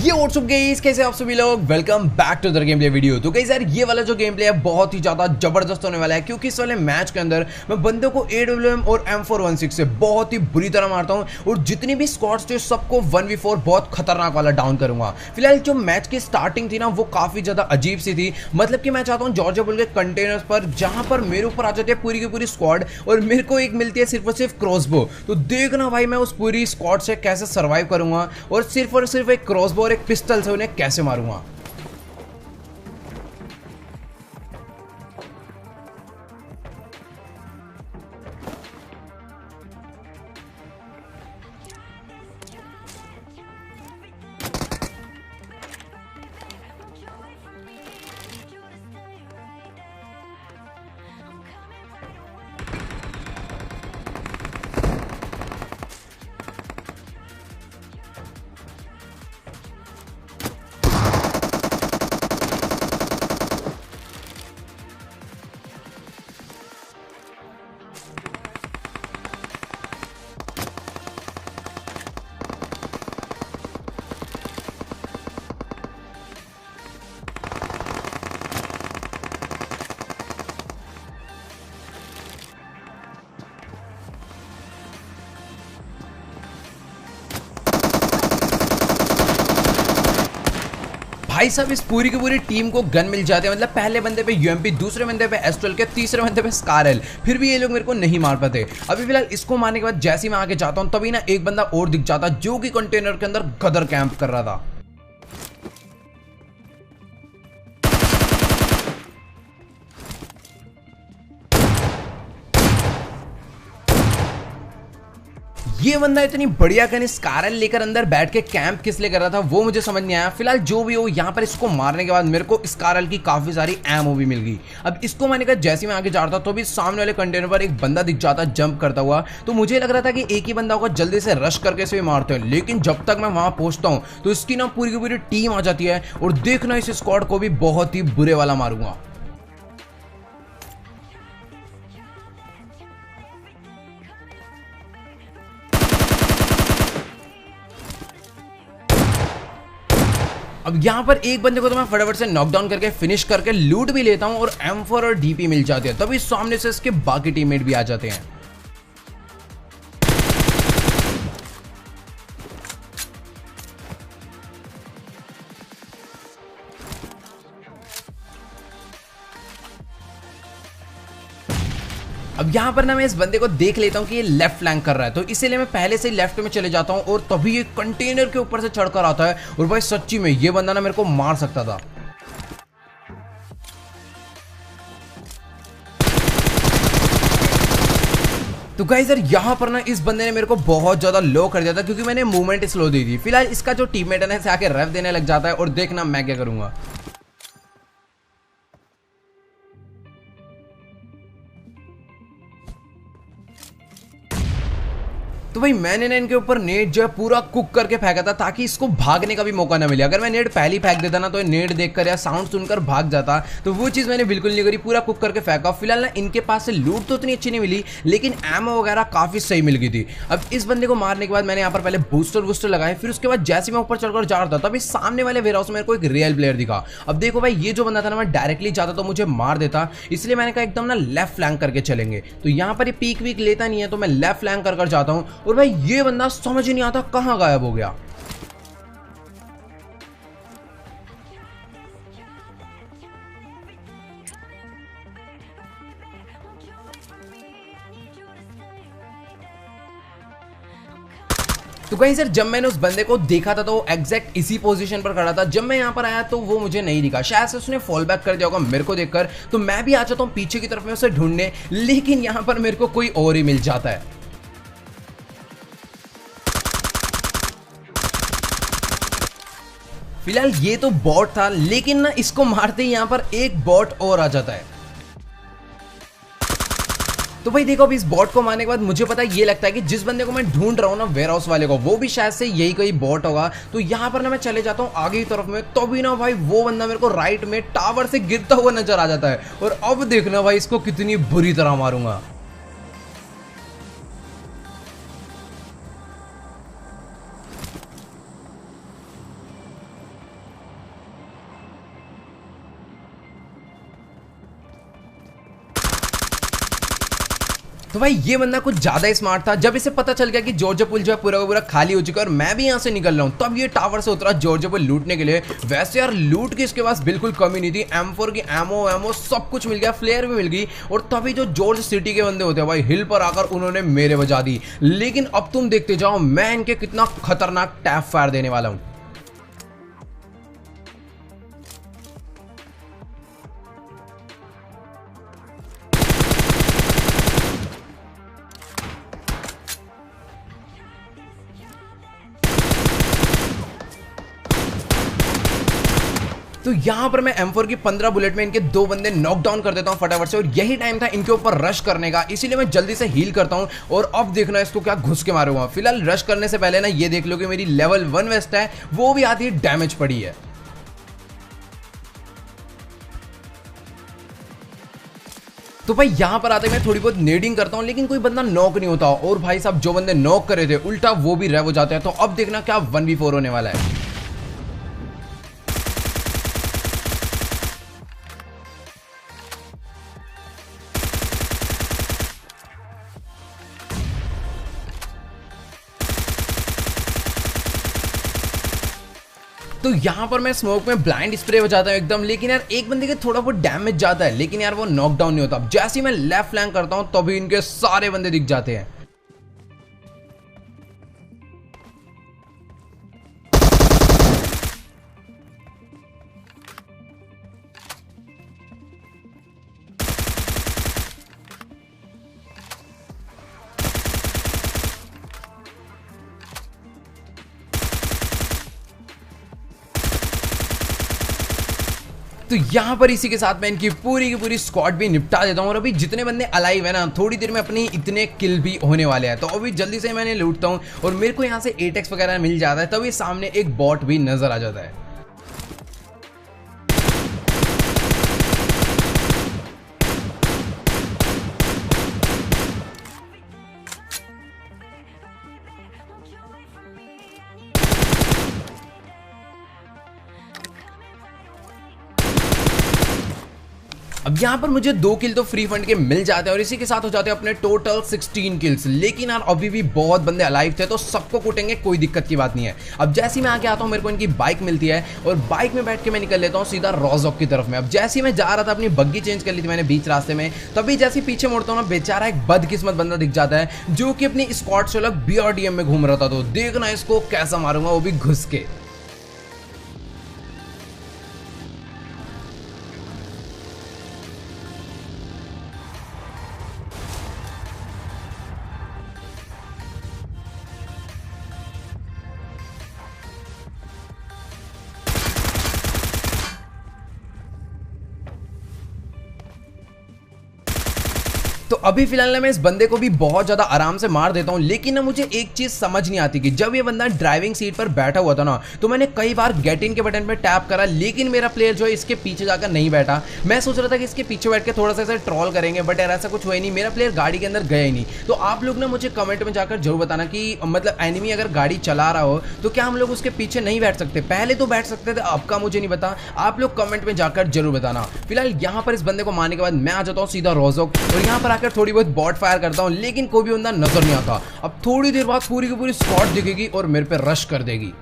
ये WhatsApp guys, कैसे आप सभी लोग। Welcome back to the game play video. तो गाइस यार ये वाला जो गेम प्ले है बहुत ही ज्यादा जबरदस्त होने वाला है, क्योंकि इस वाले मैच के अंदर मैं बंदों को AWM और M416 से बहुत ही बुरी तरह मारता हूं और जितनी भी स्क्वाड्स थे सबको 1v4 बहुत खतरनाक वाला डाउन करूंगा। फिलहाल जो मैच की स्टार्टिंग थी ना वो काफी ज्यादा अजीब सी थी। मतलब कि मैं चाहता हूँ जॉर्जिया बुल के कंटेनर्स पर, जहां पर मेरे ऊपर आ जाती है पूरी की पूरी स्क्वाड और मेरे को एक मिलती है सिर्फ और सिर्फ क्रॉसबो। तो देखना भाई मैं उस पूरी स्क्वाड से कैसे सर्वाइव करूंगा और सिर्फ एक क्रॉसबो और एक पिस्टल से उन्हें कैसे मारूंगा। भाई साहब इस पूरी की पूरी टीम को गन मिल जाते हैं। मतलब पहले बंदे पे UMP, दूसरे बंदे पे एस्ट्रल के, तीसरे बंदे पे स्कारल, फिर भी ये लोग मेरे को नहीं मार पाते। अभी फिलहाल इसको मारने के बाद जैसे ही मैं आगे जाता हूं तभी ना एक बंदा और दिख जाता जो कि कंटेनर के अंदर गदर कैंप कर रहा था। ये बंदा इतनी बढ़िया गन स्कारल लेकर अंदर बैठ के कैंप किस लिए कर रहा था वो मुझे समझ नहीं आया। फिलहाल जो भी हो, यहाँ पर इसको मारने के बाद मेरे को स्कारल की काफी सारी एमओ भी मिल गई। अब इसको मारने का जैसे मैं आगे जा रहा था तो भी सामने वाले कंटेनर पर एक बंदा दिख जाता जंप करता हुआ। तो मुझे लग रहा था कि एक ही बंदा होगा, जल्दी से रश करके इसे मारते हैं। लेकिन जब तक मैं वहां पहुंचता हूं तो इसकी ना पूरी की पूरी टीम आ जाती है और देखना इस स्क्वाड को भी बहुत ही बुरे वाला मारूंगा। अब यहाँ पर एक बंदे को तो मैं फटाफट से नॉकडाउन करके फिनिश करके लूट भी लेता हूँ और M4 और DP मिल जाती है। तभी सामने से इसके बाकी टीममेट भी आ जाते हैं। अब यहाँ पर ना मैं इस बंदे को देख लेता हूँ कि ये लेफ्ट फ्लैंक कर रहा है, तो इसीलिए मैं पहले से ही लेफ्ट में चले जाता हूँ और तभी ये कंटेनर के ऊपर से चढ़कर आता है। और भाई सच्ची में ये बंदा ना मेरे को मार सकता था। तो गाइस यार यहाँ पर ना इस बंदे ने मेरे को बहुत ज्यादा लो कर दिया था, क्योंकि मैंने मूवमेंट स्लो दी थी। फिलहाल इसका जो टीममेट है ना इसे आके रेव देने लग जाता है और देखना मैं क्या करूंगा। तो भाई मैंने ना इनके ऊपर नेट जो है पूरा कुक करके फेंका था ताकि इसको भागने का भी मौका ना मिले। अगर मैं नेट पहले ही फेंक देता ना तो ये नेट देखकर या साउंड सुनकर भाग जाता, तो वो चीज़ मैंने बिल्कुल नहीं करी, पूरा कुक करके फेंका। फिलहाल ना इनके पास से लूट तो उतनी अच्छी नहीं मिली, लेकिन एमओ वगैरह काफ़ी सही मिल गई थी। अब इस बंदे को मारने के बाद मैंने यहाँ पर पहले बूस्टर लगाए, फिर उसके बाद जैसे मैं ऊपर चढ़कर जा रहा था तभी सामने वाले वेयर हाउस में मेरे को एक रियल प्लेयर दिखा। अब देखो भाई ये जो बंदा था ना मैं डायरेक्टली जाता तो मुझे मार देता, इसलिए मैंने कहा एकदम ना लेफ्ट फ्लैंक करके चलेंगे। तो यहाँ पर ये पीक वीक लेता नहीं है तो मैं लेफ्ट फ्लैंक कर जाता हूँ और भाई ये बंदा समझ ही नहीं आता कहां गायब हो गया। तो कहीं सर जब मैंने उस बंदे को देखा था तो वो एग्जैक्ट इसी पोजीशन पर खड़ा था। जब मैं यहां पर आया तो वो मुझे नहीं दिखा, शायद से उसने फॉल बैक कर दिया होगा मेरे को देखकर। तो मैं भी आ जाता हूं पीछे की तरफ में उसे ढूंढने, लेकिन यहां पर मेरे को कोई और ही मिल जाता है। फिलहाल ये तो बॉट था, लेकिन ना इसको मारते ही यहां पर एक बॉट और आ जाता है। तो भाई देखो अब इस बॉट को मारने के बाद मुझे पता है, ये लगता है कि जिस बंदे को मैं ढूंढ रहा हूँ ना वेयर हाउस वाले को, वो भी शायद से यही कोई बॉट होगा। तो यहाँ पर ना मैं चले जाता हूँ आगे की तरफ में, तो भी ना भाई वो बंदा मेरे को राइट में टावर से गिरता हुआ नजर आ जाता है। और अब देखना भाई इसको कितनी बुरी तरह मारूंगा। तो भाई ये बंदा कुछ ज्यादा ही स्मार्ट था। जब इसे पता चल गया कि जॉर्जिया पुल जो है पूरा का पूरा खाली हो चुका है और मैं भी यहाँ से निकल रहा हूँ, तब ये टावर से उतरा जॉर्जिया पुल लूटने के लिए। वैसे यार लूट की इसके पास बिल्कुल कमी नहीं थी, M4 की एमो सब कुछ मिल गया, फ्लेयर भी मिल गई। और तभी जो जॉर्ज सिटी के बंदे होते हैं भाई, हिल पर आकर उन्होंने मेरे बजा दी। लेकिन अब तुम देखते जाओ मैं इनके कितना खतरनाक टैप फायर देने वाला हूँ। तो यहां पर मैं M4 की 15 बुलेट में इनके 2 बंदे नॉकडाउन कर देता हूं फटाफट से। और यही टाइम था इनके ऊपर रश करने का, इसीलिए मैं जल्दी से हील करता हूं। और अब देखना इसको क्या घुस के मारूंगा। फिलहाल रश करने से पहले ना ये देख लो कि मेरी लेवल 1 वेस्ट है, वो भी आधी डैमेज पड़ी है। तो भाई यहां पर आते मैं थोड़ी बहुत नेडिंग करता हूं, लेकिन कोई बंदा नॉक नहीं होता। और भाई साहब जो बंदे नॉक करे थे उल्टा वो भी रेव हो जाते हैं। तो अब देखना क्या 1v4 होने वाला है। तो यहां पर मैं स्मोक में ब्लाइंड स्प्रे हो जाता हूं एकदम, लेकिन यार एक बंदे के थोड़ा बहुत डैमेज जाता है, लेकिन यार वो नॉकडाउन नहीं होता। जैसे ही मैं लेफ्ट फ्लैंक करता हूं तभी इनके सारे बंदे दिख जाते हैं। तो यहां पर इसी के साथ मैं इनकी पूरी की पूरी स्क्वाड भी निपटा देता हूं। और अभी जितने बंदे अलाइव है ना, थोड़ी देर में अपनी इतने किल भी होने वाले हैं। तो अभी जल्दी से मैंने लूटता हूं और मेरे को यहां से 8x वगैरह मिल जाता है। तभी सामने एक बॉट भी नजर आ जाता है। अब यहाँ पर मुझे 2 किल तो फ्री फंड के मिल जाते हैं और इसी के साथ हो जाते हैं अपने टोटल 16 किल्स। लेकिन यार अभी भी बहुत बंदे अलाइव थे, तो सबको कूटेंगे, कोई दिक्कत की बात नहीं है। अब जैसे ही मैं आगे आता हूँ मेरे को इनकी बाइक मिलती है और बाइक में बैठ के मैं निकल लेता हूँ सीधा रोजॉक की तरफ में। अब जैसे ही मैं जा रहा था अपनी बग्गी चेंज कर ली थी मैंने बीच रास्ते में, तभी जैसे पीछे मुड़ता हूँ ना, बेचारा एक बदकिस्मत बंदा दिख जाता है जो कि अपनी स्क्वाड से अलग BRDM में घूम रहा था। तो देखना इसको कैसा मारूंगा, वो भी घुस के। तो अभी फिलहाल ना मैं इस बंदे को भी बहुत ज्यादा आराम से मार देता हूं। लेकिन ना मुझे एक चीज समझ नहीं आती कि जब ये बंदा ड्राइविंग सीट पर बैठा हुआ था ना, तो मैंने कई बार गेट इन के बटन पे टैप करा, लेकिन मेरा प्लेयर जो है इसके पीछे जाकर नहीं बैठा। मैं सोच रहा था कि इसके पीछे बैठ के थोड़ा सा ऐसे ट्रॉल करेंगे, बट यार ऐसा कुछ हुआ ही नहीं। मेरा प्लेयर गाड़ी के अंदर गया ही नहीं। तो आप लोग ना मुझे कमेंट में जाकर जरूर बताना कि मतलब एनिमी अगर गाड़ी चला रहा हो तो क्या हम लोग उसके पीछे नहीं बैठ सकते? पहले तो बैठ सकते थे, अब का मुझे नहीं पता। आप लोग कमेंट में जाकर जरूर बताना। फिलहाल यहाँ पर इस बंदे को मारने के बाद मैं आ जाता हूँ सीधा रोजॉक और यहाँ पर आकर थोड़ी बहुत बॉट फायर करता हूं, लेकिन कोई भी बंदा नजर नहीं आता। अब थोड़ी देर बाद पूरी की पूरी स्क्वाड दिखेगी और मेरे पे रश कर देगी।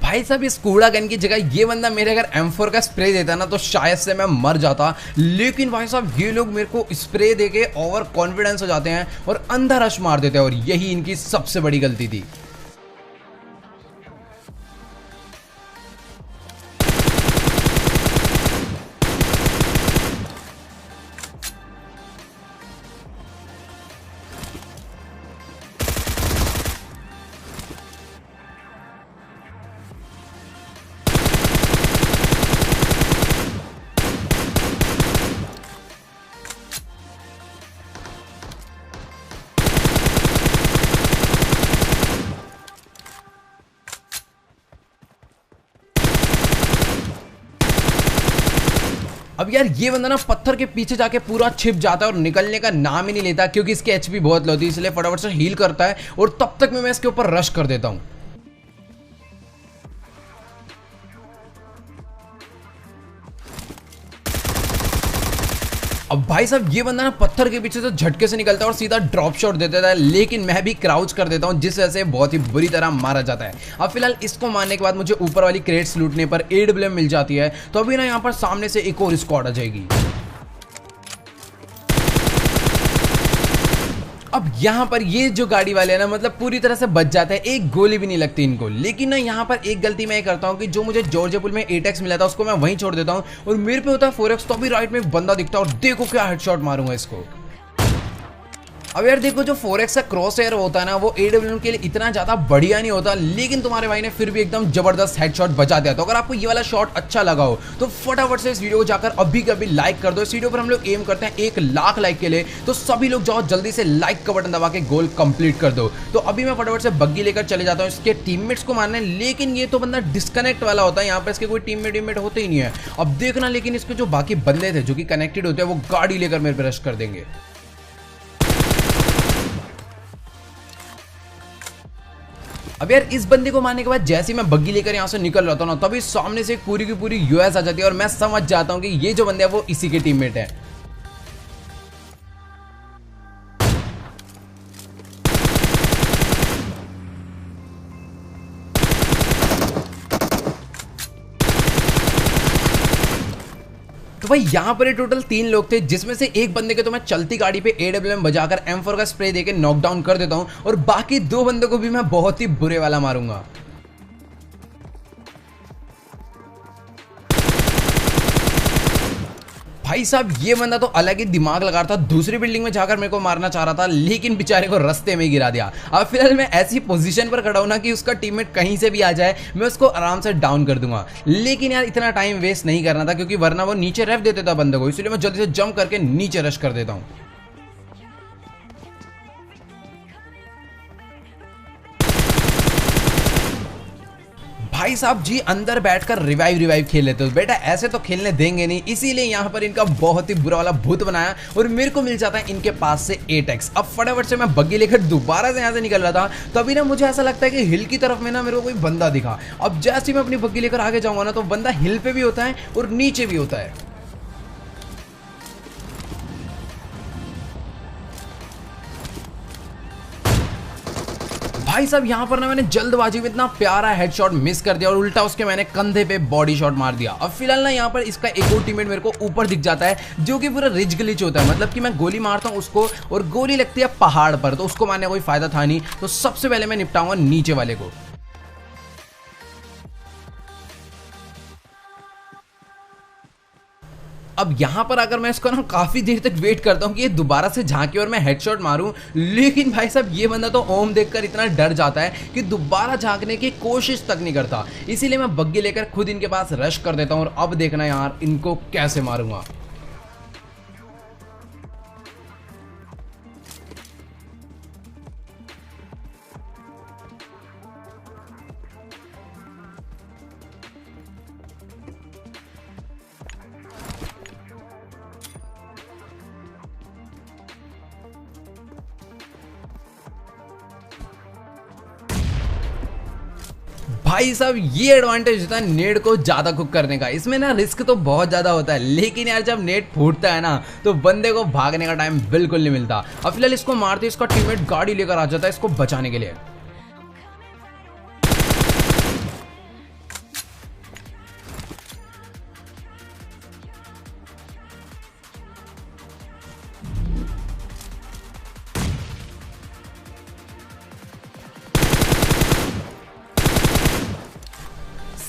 भाई साहब इस कूड़ा गन की जगह ये बंदा मेरे अगर M4 का स्प्रे देता ना, तो शायद से मैं मर जाता। लेकिन भाई साहब ये लोग मेरे को स्प्रे देके ओवर कॉन्फिडेंस हो जाते हैं और अंदर रश मार देते हैं, और यही इनकी सबसे बड़ी गलती थी। अब यार ये बंदा ना पत्थर के पीछे जाके पूरा छिप जाता है और निकलने का नाम ही नहीं लेता, क्योंकि इसकी एचपी बहुत लो थी, इसलिए फटाफट से हील करता है और तब तक मैं इसके ऊपर रश कर देता हूं। अब भाई साहब ये बंदा ना पत्थर के पीछे से झटके से निकलता है और सीधा ड्रॉप शॉट दे देता है, लेकिन मैं भी क्राउच कर देता हूं, जिस वजह से बहुत ही बुरी तरह मारा जाता है। अब फिलहाल इसको मारने के बाद मुझे ऊपर वाली क्रेट्स लूटने पर AWM मिल जाती है, तो अभी ना यहाँ पर सामने से एक और स्क्वाड आ जाएगी। अब यहाँ पर ये जो गाड़ी वाले हैं ना, मतलब पूरी तरह से बच जाते हैं, एक गोली भी नहीं लगती इनको। लेकिन ना यहाँ पर एक गलती मैं करता हूँ कि जो मुझे जॉर्जिया पुल में 8x मिला था उसको मैं वहीं छोड़ देता हूँ और मेरे पे होता है 4x, तो अभी राइट में एक बंदा दिखता है और देखो क्या हेडशॉट मारूंगा इसको। अब यार देखो जो 4x का क्रॉस एयर होता है ना, वो AWM के लिए इतना ज्यादा बढ़िया नहीं होता, लेकिन तुम्हारे भाई ने फिर भी एकदम जबरदस्त हेडशॉट बचा दिया। तो अगर आपको ये वाला शॉट अच्छा लगा हो तो फटाफट से इस वीडियो को जाकर अभी कभी लाइक कर दो। इस वीडियो पर हम लोग एम करते हैं 1 लाख लाइक के लिए, तो सभी लोग जाओ जल्दी से लाइक का बटन दबा के गोल कंप्लीट कर दो। तो अभी मैं फटाफट से बग्गी लेकर चले जाता हूँ इसके टीममेट्स को मारने, लेकिन ये तो बंदा डिस्कनेक्ट वाला होता है, यहाँ पर इसके कोई टीममेट होते ही नहीं है। अब देखना, लेकिन इसके जो बाकी बंदे थे जो कि कनेक्टेड होते हैं, वो गाड़ी लेकर मेरे पे रश कर देंगे। अब यार इस बंदे को मारने के बाद जैसे ही मैं बग्गी लेकर यहाँ से निकल रहा था ना, तभी सामने से पूरी की पूरी यूएस आ जाती है और मैं समझ जाता हूँ कि ये जो बंदे हैं वो इसी के टीममेट है। तो भाई यहाँ पर टोटल 3 लोग थे, जिसमें से एक बंदे के तो मैं चलती गाड़ी पे AWM बजाकर M4 का स्प्रे देके नॉकडाउन कर देता हूँ और बाकी 2 बंदों को भी मैं बहुत ही बुरे वाला मारूंगा। भाई साहब ये बंदा तो अलग ही दिमाग लगा रहा था, दूसरी बिल्डिंग में जाकर मेरे को मारना चाह रहा था, लेकिन बेचारे को रास्ते में गिरा दिया। अब फिलहाल मैं ऐसी पोजीशन पर खड़ा हूं ना कि उसका टीममेट कहीं से भी आ जाए मैं उसको आराम से डाउन कर दूंगा। लेकिन यार इतना टाइम वेस्ट नहीं करना था, क्योंकि वरना वो नीचे रेफ देते था बंदे को, इसलिए मैं जल्दी से जंप करके नीचे रश कर देता हूँ। भाई साहब जी अंदर बैठकर रिवाइव खेल लेते हो बेटा, ऐसे तो खेलने देंगे नहीं, इसीलिए यहाँ पर इनका बहुत ही बुरा वाला भूत बनाया और मेरे को मिल जाता है इनके पास से 8x। अब फटाफट से मैं बग्गी लेकर दोबारा से यहाँ से निकल रहा था, तभी ना मुझे ऐसा लगता है कि हिल की तरफ में ना मेरे को कोई बंदा दिखा। अब जैसे ही मैं अपनी बग्गी लेकर आगे जाऊंगा ना, तो बंदा हिल पे भी होता है और नीचे भी होता है। भाई साहब यहाँ पर ना मैंने जल्दबाजी में इतना प्यारा हेडशॉट मिस कर दिया और उल्टा उसके मैंने कंधे पे बॉडी शॉट मार दिया। अब फिलहाल ना यहाँ पर इसका एक और टीममेट मेरे को ऊपर दिख जाता है, जो कि पूरा रिज ग्लिच होता है, मतलब कि मैं गोली मारता हूँ उसको और गोली लगती है पहाड़ पर, तो उसको मारने का कोई फायदा था नहीं, तो सबसे पहले मैं निपटाऊंगा नीचे वाले को। अब यहाँ पर अगर मैं इसको ना काफी देर तक वेट करता हूँ कि ये दोबारा से झांके और मैं हेडशॉट मारूं, लेकिन भाई साहब ये बंदा तो ओम देखकर इतना डर जाता है कि दोबारा झांकने की कोशिश तक नहीं करता, इसीलिए मैं बग्गी लेकर खुद इनके पास रश कर देता हूँ और अब देखना यार इनको कैसे मारूंगा। भाई साहब ये एडवांटेज होता है नेट को ज्यादा कुक करने का, इसमें ना रिस्क तो बहुत ज्यादा होता है, लेकिन यार जब नेट फूटता है ना तो बंदे को भागने का टाइम बिल्कुल नहीं मिलता। अब फिलहाल इसको मारते इसका टीममेट गाड़ी लेकर आ जाता है इसको बचाने के लिए।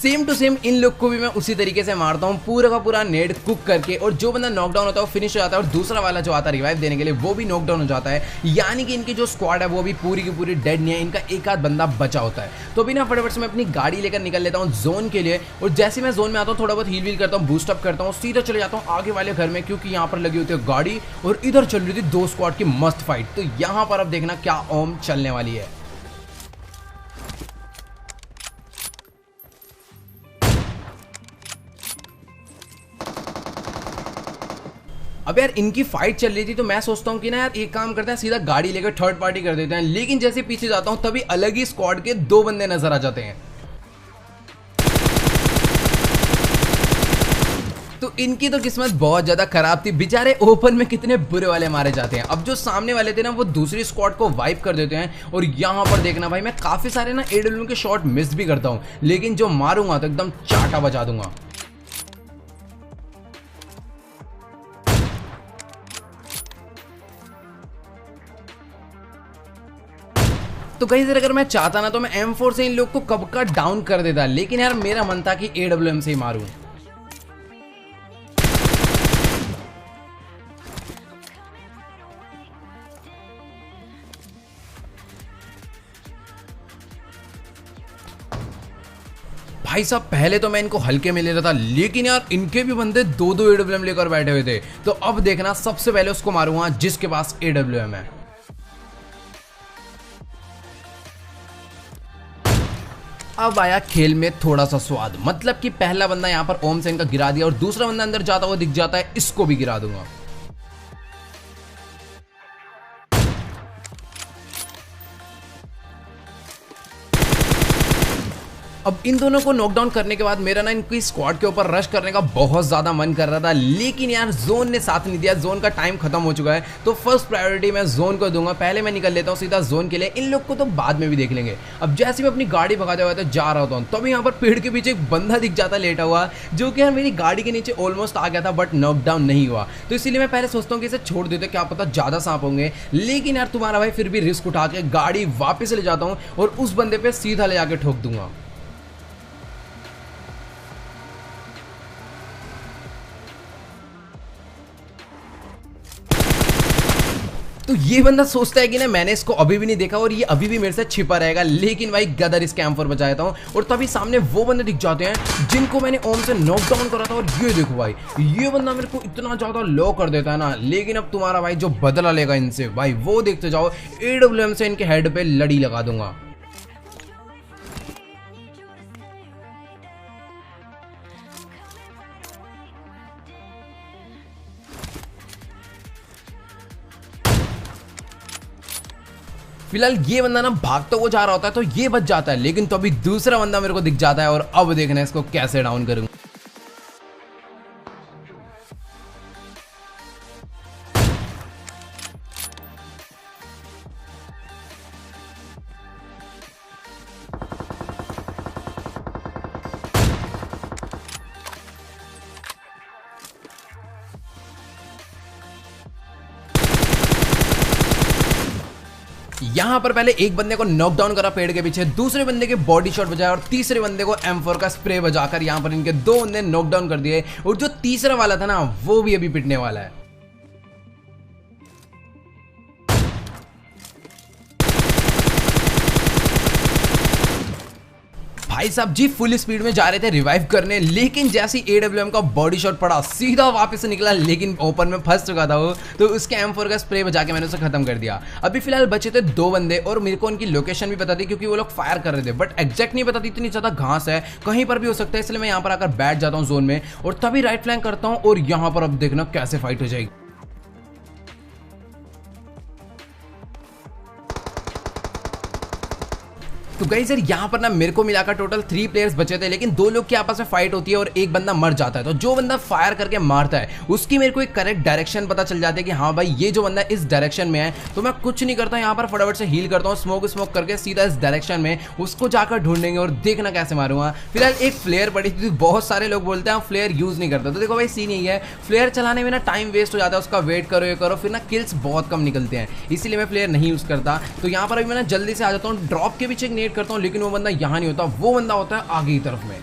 सेम टू सेम इन लोग को भी मैं उसी तरीके से मारता हूँ, पूरा का पूरा नेट कुक करके, और जो बंदा नॉकडाउन होता है वो फिनिश हो जाता है और दूसरा वाला जो आता है रिवाइव देने के लिए वो भी नॉकडाउन हो जाता है, यानी कि इनकी जो स्क्वाड है वो भी पूरी की पूरी डेड नहीं है, इनका एक आध बंदा बचा होता है। तो बिना फटाफट से मैं अपनी गाड़ी लेकर निकल लेता हूँ जोन के लिए, और जैसे मैं जोन में आता हूँ थोड़ा बहुत हील वील करता हूँ, बूस्टअप करता हूँ, सीधा चले जाता हूँ आगे वाले घर में, क्योंकि यहाँ पर लगी होती है गाड़ी और इधर चल रही थी 2 स्क्वाड की मस्त फाइट। तो यहाँ पर अब देखना क्या ओम चलने वाली है। अब यार इनकी फाइट चल रही थी तो मैं सोचता हूँ कि ना यार एक काम करते हैं, सीधा गाड़ी लेकर थर्ड पार्टी कर देते हैं। लेकिन जैसे पीछे जाता हूँ तभी अलग ही स्क्वाड के 2 बंदे नजर आ जाते हैं। तो इनकी तो किस्मत बहुत ज्यादा खराब थी, बेचारे ओपन में कितने बुरे वाले मारे जाते हैं। अब जो सामने वाले थे ना वो दूसरी स्क्वाड को वाइप कर देते हैं। और यहाँ पर देखना भाई, मैं काफी सारे ना एडब्ल्यू के शॉट मिस भी करता हूँ, लेकिन जो मारूंगा तो एकदम चाटा बजा दूंगा। तो कहीं से अगर मैं चाहता ना तो मैं M4 से इन लोग को कब का डाउन कर देता, लेकिन यार मेरा मन था कि AWM से ही मारूं। भाई साहब पहले तो मैं इनको हल्के में ले रहा था, लेकिन यार इनके भी बंदे 2-2 AWM लेकर बैठे हुए थे। तो अब देखना, सबसे पहले उसको मारूंगा जिसके पास AWM है। अब आया खेल में थोड़ा सा स्वाद, मतलब कि पहला बंदा यहाँ पर ओम सेन का गिरा दिया और दूसरा बंदा अंदर जाता हुआ दिख जाता है, इसको भी गिरा दूंगा। अब इन दोनों को नॉकडाउन करने के बाद मेरा ना इनकी स्क्वाड के ऊपर रश करने का बहुत ज्यादा मन कर रहा था, लेकिन यार जोन ने साथ नहीं दिया। जोन का टाइम खत्म हो चुका है, तो फर्स्ट प्रायोरिटी मैं जोन को दूंगा। पहले मैं निकल लेता हूँ सीधा जोन के लिए, इन लोग को तो बाद में भी देख लेंगे। अब जैसे मैं अपनी गाड़ी भगाते हुए तो जा रहा होता हूँ, तभी यहाँ पर पेड़ के पीछे एक बंदा दिख जाता लेटा हुआ, जो कि यार मेरी गाड़ी के नीचे ऑलमोस्ट आ गया था, बट नॉकडाउन नहीं हुआ। तो इसीलिए मैं पहले सोचता हूँ कि इसे छोड़ देते, क्या पता ज्यादा सांप होंगे। लेकिन यार तुम्हारा भाई फिर भी रिस्क उठा के गाड़ी वापस ले जाता हूँ और उस बंदे पे सीधा ले जाके ठोक दूंगा। तो ये बंदा सोचता है कि ना मैंने इसको अभी भी नहीं देखा और ये अभी भी मेरे से छिपा रहेगा, लेकिन भाई गदर इस कैंप पर बचाता हूँ। और तभी सामने वो बंदे दिख जाते हैं जिनको मैंने ओम से नॉकडाउन करा था। और ये देखो भाई, ये बंदा मेरे को इतना ज्यादा लो कर देता है ना, लेकिन अब तुम्हारा भाई जो बदला लेगा इनसे भाई वो देखते जाओ। AWM से इनके हेड पे लड़ी लगा दूंगा। फिलहाल ये बंदा ना भागता हुआ जा रहा होता है तो ये बच जाता है, लेकिन तो अभी दूसरा बंदा मेरे को दिख जाता है और अब देखना है इसको कैसे डाउन करूंगा। यहां पर पहले एक बंदे को नॉकडाउन करा पेड़ के पीछे, दूसरे बंदे के बॉडी शॉट बजाया और तीसरे बंदे को M4 का स्प्रे बजाकर यहां पर इनके 2 बंदे नॉकडाउन कर दिए। और जो तीसरा वाला था ना वो भी अभी पिटने वाला है। भाई साहब जी फुल स्पीड में जा रहे थे रिवाइव करने, लेकिन जैसे AWM का बॉडी शॉट पड़ा सीधा वापस से निकला, लेकिन ओपन में फंस चुका था वो, तो उसके M4 का स्प्रे बजा के मैंने उसे खत्म कर दिया। अभी फिलहाल बचे थे 2 बंदे और मेरे को उनकी लोकेशन भी पता थी क्योंकि वो लोग फायर कर रहे थे, बट एग्जैक्ट नहीं पता थी, इतनी ज्यादा घास है कहीं पर भी हो सकता है। इसलिए मैं यहाँ पर आकर बैठ जाता हूँ जोन में और तभी राइट फ्लैंक करता हूँ और यहाँ पर अब देखना कैसे फाइट हो जाएगी। तो गाइस यार यहाँ पर ना मेरे को मिलाकर टोटल 3 प्लेयर्स बचे थे, लेकिन 2 लोग की आपस में फाइट होती है और एक बंदा मर जाता है। तो जो बंदा फायर करके मारता है उसकी मेरे को एक करेक्ट डायरेक्शन पता चल जाती है कि हाँ भाई ये जो बंदा इस डायरेक्शन में है। तो मैं कुछ नहीं करता, यहाँ पर फटाफट से हील करता हूँ, स्मोक करके सीधा इस डायरेक्शन में उसको जाकर ढूंढेंगे और देखना कैसे मारूंगा। फिलहाल एक फ्लेयर पड़ी थी, बहुत सारे लोग बोलते हैं फ्लेयर यूज नहीं करते, तो देखो भाई सीन यही है, फ्लेयर चलाने में ना टाइम वेस्ट हो जाता है, उसका वेट करो ये करो, फिर ना किल्स बहुत कम निकलते हैं, इसीलिए मैं फ्लेयर नहीं यूज करता। तो यहाँ पर अभी मैं जल्दी से आ जाता हूँ, ड्रॉप के पीछे नेट करता हूँ, लेकिन वो बंदा यहाँ नहीं होता, वो बंदा होता है आगे की तरफ में।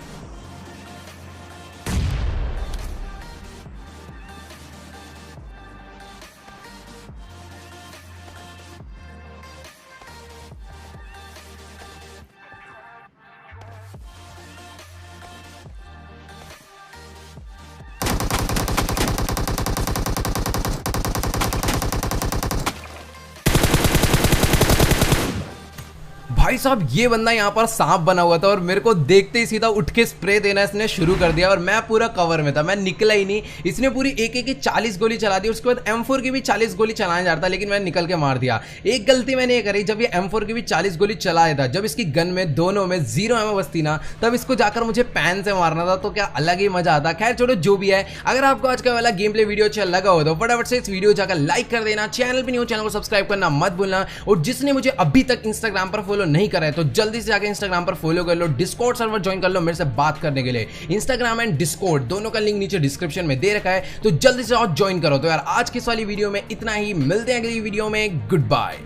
भाई साहब ये बंदा यहाँ पर सांप बना हुआ था और मेरे को देखते ही सीधा उठ के स्प्रे देना इसने शुरू कर दिया और मैं पूरा कवर में था, मैं निकला ही नहीं। इसने पूरी एक की 40 गोली चला दी, उसके बाद M4 की भी 40 गोली चलाने जा रहा था लेकिन मैंने निकल के मार दिया। एक गलती मैंने ये करी, जब ये M4 की भी 40 गोली चलाया था, जब इसकी गन में दोनों में 0 एमओ बचती ना, तब इसको जाकर मुझे पैन से मारना था, तो क्या अलग ही मजा आता। खैर छोड़ो जो भी है, अगर आपको आज का वाला गेम प्ले वीडियो अच्छा लगा हो तो फटाफट से इस वीडियो जाकर लाइक कर देना, चैनल पे न्यू चैनल को सब्सक्राइब करना मत भूलना, और जिसने मुझे अभी तक इंस्टाग्राम पर फॉलो नहीं करा है तो जल्दी से जाकर इंस्टाग्राम पर फॉलो कर लो, डिस्कॉर्ड सर्वर ज्वाइन कर लो मेरे से बात करने के लिए। इंस्टाग्राम एंड डिस्कॉर्ड दोनों का लिंक नीचे डिस्क्रिप्शन में दे रखा है, तो जल्दी से और ज्वाइन करो। तो यार आज की इस वाली वीडियो में इतना ही, मिलते हैं अगली वीडियो में, गुड बाय।